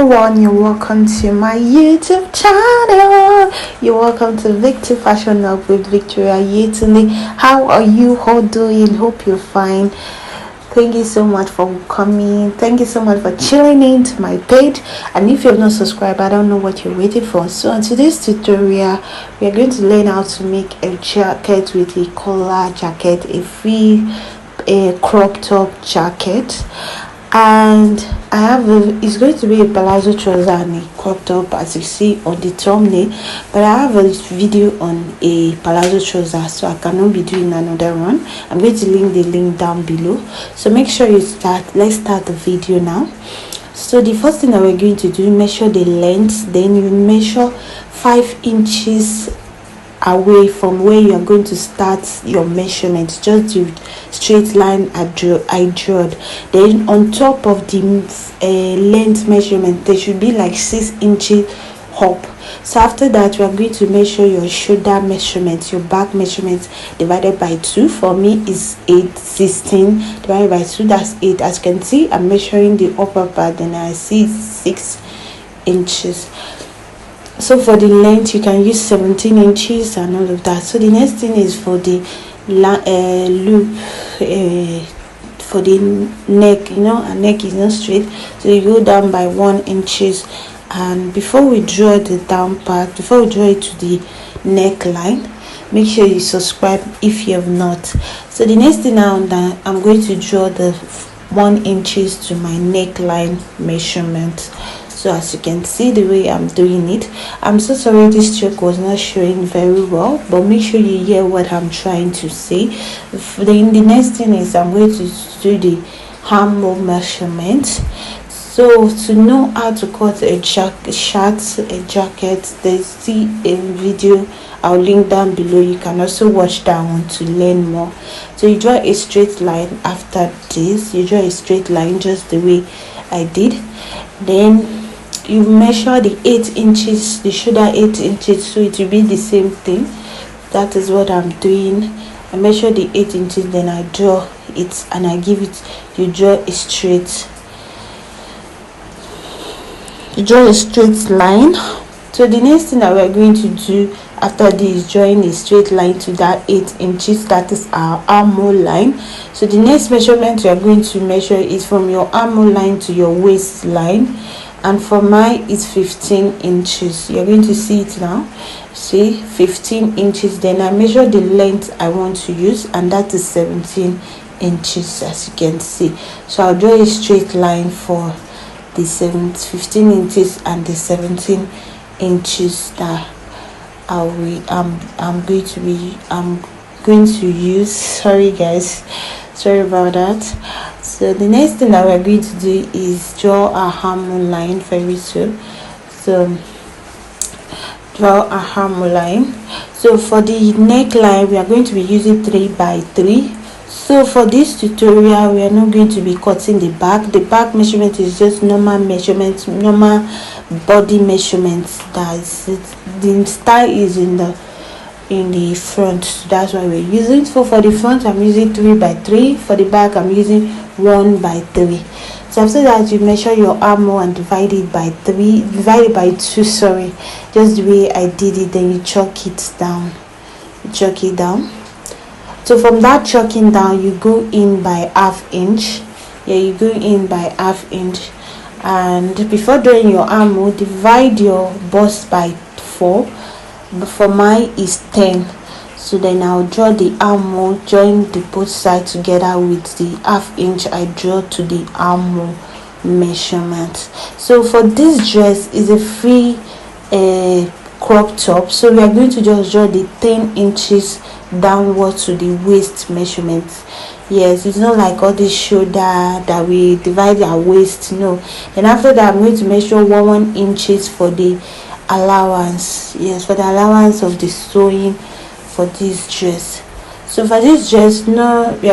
everyone, you're welcome to my YouTube channel. You're welcome to VicTeefashionhub with Victoria Yetunde. How are you all doing? Hope you're fine. Thank you so much for coming. Thank you so much for chilling in to my page. And if you're not subscribed, I don't know what you're waiting for. So in today's tutorial, we are going to learn how to make a jacket with a collar jacket, a free crop top jacket. And I have it's going to be a palazzo trouser and a crop top, as you see on the thumbnail, but I have a video on a palazzo trouser, so I cannot be doing another one. I'm going to link the link down below, so make sure you let's start the video now. So the first thing that we're going to do, measure the length, then you measure 5 inches away from where you are going to start your measurement, just the straight line I drew. Then on top of the length measurement, there should be like 6 inches up. So after that, we are going to measure your shoulder measurement, your back measurement divided by 2. For me is 16 divided by 2, that's 8. As you can see, I'm measuring the upper part and I see 6 inches. So for the length, you can use 17 inches and all of that. So the next thing is for the loop, for the neck. You know, a neck is not straight, so you go down by 1 inches. And before we draw the down part, before we draw it to the neckline, make sure you subscribe if you have not. So the next thing now that I'm going to draw the 1 inches to my neckline measurement. So as you can see the way I'm doing it, I'm so sorry this check was not showing very well, but make sure you hear what I'm trying to say. Then the next thing is I'm going to do the armhole measurement. So to know how to cut a jacket, there's a video I'll link down below. You can also watch that one to learn more. So you draw a straight line. After this, you draw a straight line just the way I did. Then you measure the 8 inches, the shoulder 8 inches, so it will be the same thing. That is what I'm doing. I measure the 8 inches, then I draw it and I give it, you draw a straight line. So the next thing that we're going to do after this, drawing a straight line to that 8 inches, that is our armhole line. So the next measurement we are going to measure is from your armhole line to your waistline, and for mine is 15 inches. You're going to see it now. See, 15 inches. Then I measure the length I want to use, and that is 17 inches, as you can see. So I'll draw a straight line for the 15 inches and the 17 inches that I'm going to use. Sorry guys, sorry about that. So the next thing that we're going to do is draw a armhole line very soon. So draw a armhole line. So for the neckline, we are going to be using 3 by 3. So for this tutorial, we are not going to be cutting the back. The back measurement is just normal measurements, normal body measurements. That's it. The style is in the front, so that's why we're using. So for the front, I'm using 3 by 3. For the back, I'm using 1 by 3. So after that, you measure your armhole and divide it by 2, sorry, just the way I did it. Then you chalk it down. So from that chalking down, you go in by ½ inch. Yeah, you go in by ½ inch. And before drawing your armhole, divide your bust by 4. But for mine is 10. So then I'll draw the armhole, join the both sides together with the ½ inch I draw to the armhole measurement. So for this dress is a free crop top, so we are going to just draw the 10 inches downward to the waist measurement. Yes, it's not like all this shoulder that we divide our waist, no. Then after that, I'm going to measure 1 inches for the allowance. Yes, for the allowance of the sewing for this dress. So for this dress, no, we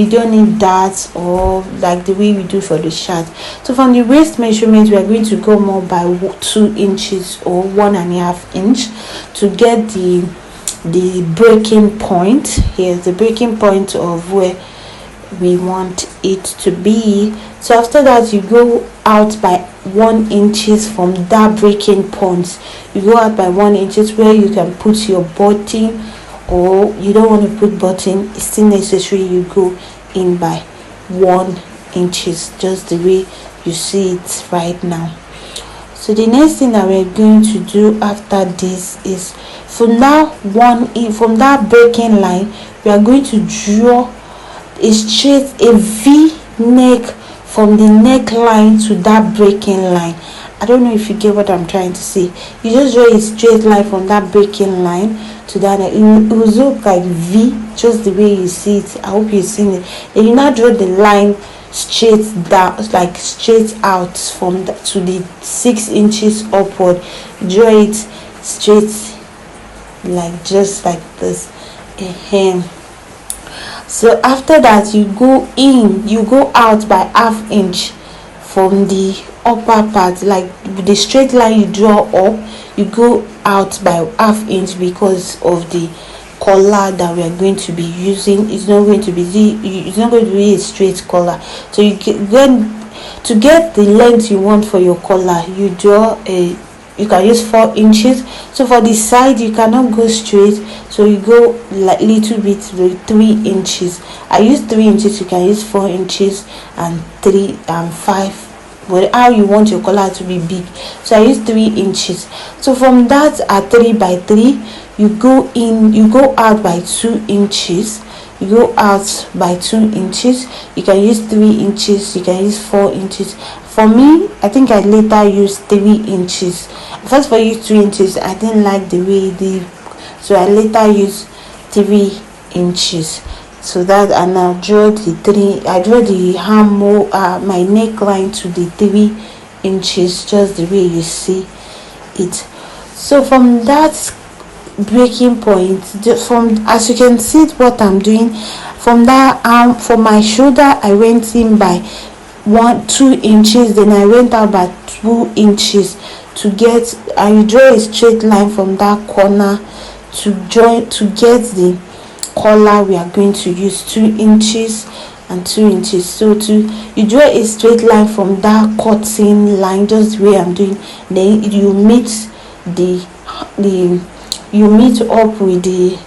don't need that, or like the way we do for the shirt. So from the waist measurement, we are going to go more by 2 inches or 1.5 inch to get the breaking point. Here's the breaking point of where we want it to be. So after that, you go out by 1 inches from that breaking point. You go out by 1 inches where you can put your button, or you don't want to put button, it's still necessary you go in by 1 inches, just the way you see it right now. So the next thing that we're going to do after this is, from that breaking line, we are going to draw a V neck from the neckline to that breaking line. I don't know if you get what I'm trying to say. You just draw a straight line from that breaking line to that. It will look like V, just the way you see it. I hope you've seen it. Then you now draw the line straight down, like straight out from to the 6 inches upward. Draw it straight, like just like this. So after that, you go out by ½ inch from the upper part, like the straight line you draw up, you go out by ½ inch because of the collar that we are going to be using. It's not going to be a straight collar. So you to get the length you want for your collar, you can use 4 inches. So for the side, you cannot go straight, so you go like little bit with 3 inches. I use 3 inches. You can use 4 inches and 3 and 5, but how you want your collar to be big. So I use 3 inches. So from that, at 3 by 3, you go out by 2 inches. You go out by 2 inches. You can use 3 inches, you can use 4 inches. For me, I think I later used 3 inches. First, for you 2 inches, I didn't like the way it did, so I later used 3 inches. So that, and I draw the hammer, my neckline to the 3 inches, just the way you see it. So from that breaking point, as you can see what I'm doing, from that arm, from my shoulder, I went in by 2 inches, then I went out by 2 inches to get, and you draw a straight line from that corner to get the collar we are going to use, 2 inches and 2 inches. So you draw a straight line from that cutting line, just the way I'm doing. Then you meet up with the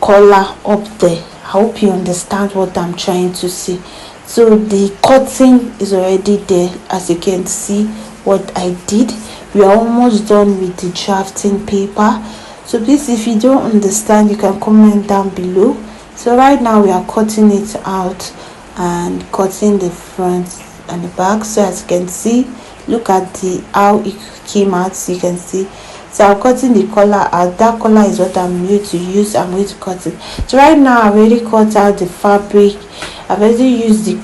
collar up there. I hope you understand what I'm trying to say. So the cutting is already there, as you can see what I did. We are almost done with the drafting paper. So please, if you don't understand, you can comment down below. So right now we are cutting it out and cutting the front and the back. So as you can see, look at how it came out. So you can see, so I'm cutting the collar out. That collar is what I'm going to use. I'm going to cut it. So right now I've already cut out the fabric. I've already used the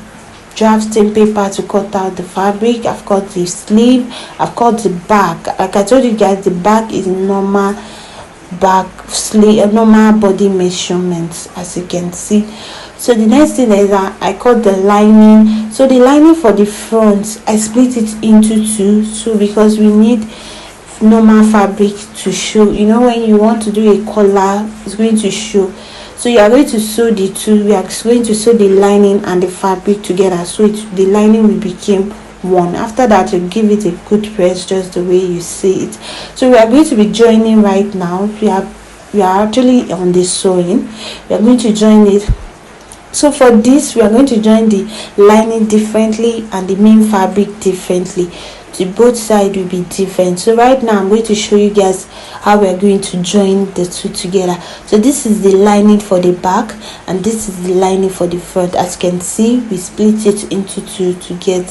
drafting paper to cut out the fabric. I've cut the sleeve, I've cut the back. Like I told you guys, the back is normal back sleeve, normal body measurements, as you can see. So the next thing is that I cut the lining. So the lining for the front, I split it into 2, so because we need normal fabric to show. You know, when you want to do a collar, it's going to show. So you are going to sew the 2. We are going to sew the lining and the fabric together, so the lining will become 1. After that, you give it a good press, just the way you see it. So we are going to be joining right now. We are actually on the sewing. We are going to join it. So for this, we are going to join the lining differently and the main fabric differently. The both sides will be different. So right now I'm going to show you guys how we are going to join the 2 together. So this is the lining for the back and this is the lining for the front. As you can see, we split it into 2 to get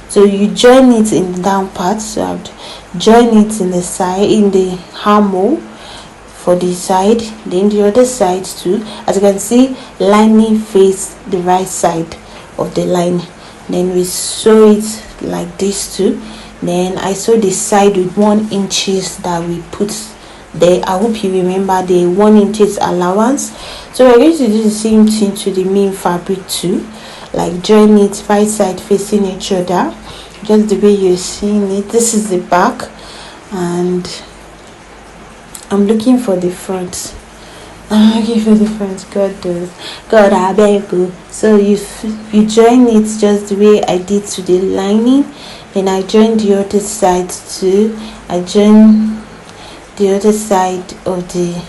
so you join it in the down part. So I'll join it in the side, in the hammer for the side, then the other side too. As you can see, lining face the right side of the lining, then we sew it like this too. Then I sew the side with 1 inches that we put there. I hope you remember the 1 inches allowance. So we're going to do the same thing to the main fabric too, like join it right side facing each other, just the way you're seeing it. This is the back and I'm looking for the front. I'm looking for the front. God does. God, I beg you. So you join it just the way I did to the lining. Then I join the other side too. I join the other side of the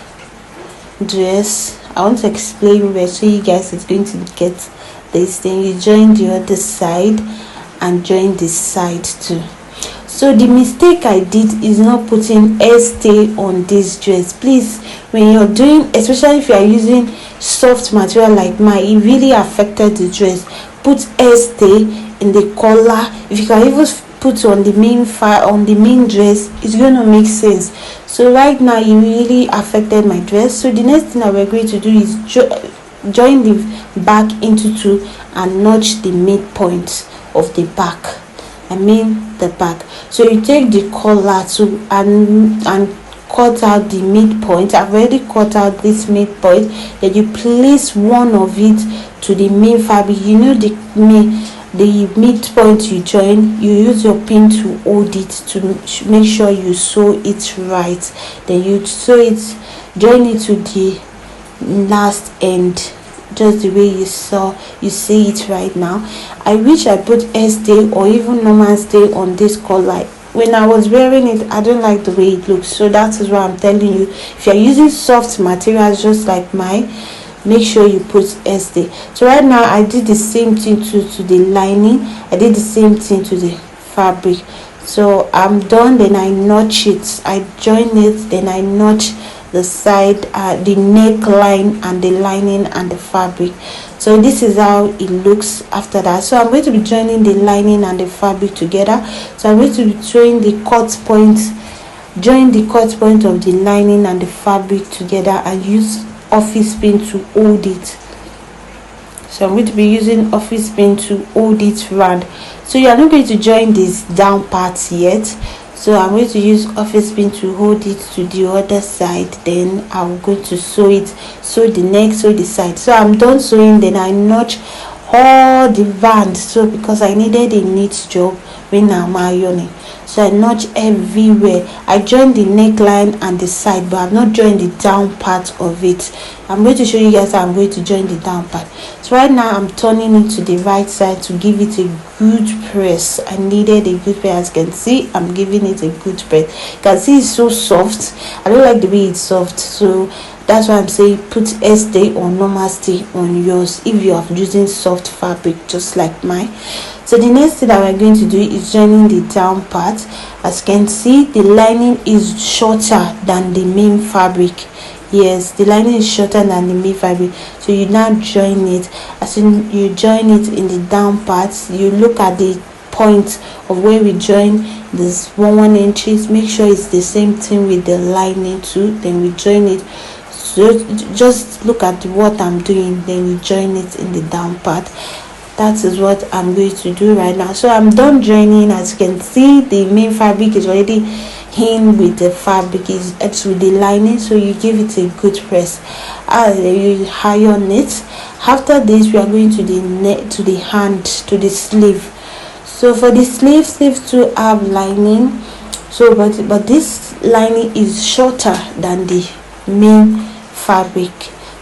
dress. I want to explain where, so you guys is going to get this. Then you join the other side and join this side too. So the mistake I did is not putting stay on this dress. Please, when you're doing, especially if you are using soft material like mine, it really affected the dress. Put stay in the collar. If you can even put on the main dress, it's going to make sense. So right now it really affected my dress. So the next thing that we're going to do is join the back into two and notch the midpoint of the back. The back. So you take the collar to and cut out the midpoint. I've already cut out this midpoint. Then you place one of it to the main fabric. You know the midpoint you join, you use your pin to hold it to make sure you sew it right. Then you sew it, join it to the last end, just the way you see it right now. I wish I put stay or even normal stay on this collar. When I was wearing it, I don't like the way it looks. So that is why I'm telling you, if you're using soft materials just like mine, make sure you put stay. So right now I did the same thing to the lining. I did the same thing to the fabric. So I'm done. Then I notch it, I join it, then I notch the side, the neckline and the lining and the fabric. So this is how it looks after that. So I'm going to be joining the lining and the fabric together. So I'm going to be join the cut point of the lining and the fabric together and use office pin to hold it. So I'm going to be using office pin to hold it round. So you are not going to join this down part yet. So I'm going to use office pin to hold it to the other side. Then I'm going to sew it, sew the neck, sew the side. So I'm done sewing. Then I notch all the band. So because I needed a neat job when I'm ironing, so I notch everywhere. I joined the neckline and the side, but I've not joined the down part of it. I'm going to show you guys how I'm going to join the down part. So right now I'm turning it to the right side to give it a good press. I needed a good press. As you can see, I'm giving it a good press. You can see it's so soft. I don't like the way it's soft, so that's why I'm saying put stay or normal stay on yours if you are using soft fabric just like mine. So the next thing that we're going to do is joining the down part. As you can see, the lining is shorter than the main fabric. Yes, the lining is shorter than the main fabric. So you now join it. As you join it in the down part, you look at the point of where we join this 1 inches. Make sure it's the same thing with the lining too. Then we join it. So just look at what I'm doing, then we join it in the down part. That is what I'm going to do right now. So I'm done joining. As you can see, the main fabric is already in with the fabric, it's with the lining. So you give it a good press. You iron it. After this, we are going to the neck, to the hand, to the sleeve. So for the sleeve to have lining. So but this lining is shorter than the main fabric.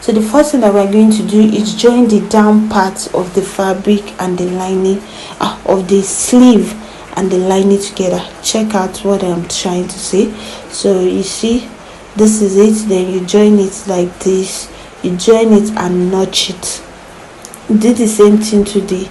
So the first thing that we're going to do is join the down part of the fabric and the lining of the sleeve and the lining together. Check out what I'm trying to say. So you see, this is it. Then you join it like this. You join it and notch it. You did the same thing to the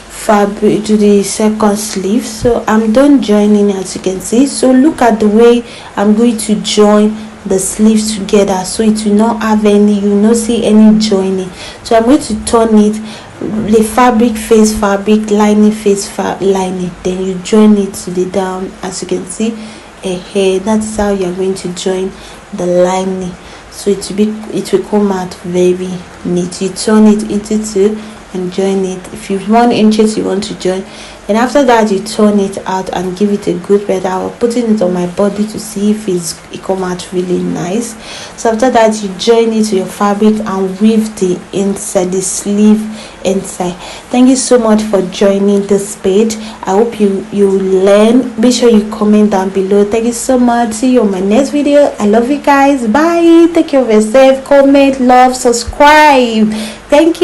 fabric, to the second sleeve. So I'm done joining, as you can see. So look at the way I'm going to join the sleeves together, so it will not have any, you will not see any joining. So I'm going to turn it, the fabric face fabric, lining face lining, then you join it to the down. As you can see, that's how you're going to join the lining. So it will come out very neat. You turn it into two and join it. If you want inches you want to join, and after that you turn it out and give it a good bed. I was putting it on my body to see if it come out really nice. So after that you join it to your fabric and weave the inside, the sleeve inside. Thank you so much for joining this page. I hope you learn. Be sure you comment down below. Thank you so much. See you on my next video. I love you guys. Bye. Take care of yourself. Comment, love, subscribe. Thank you.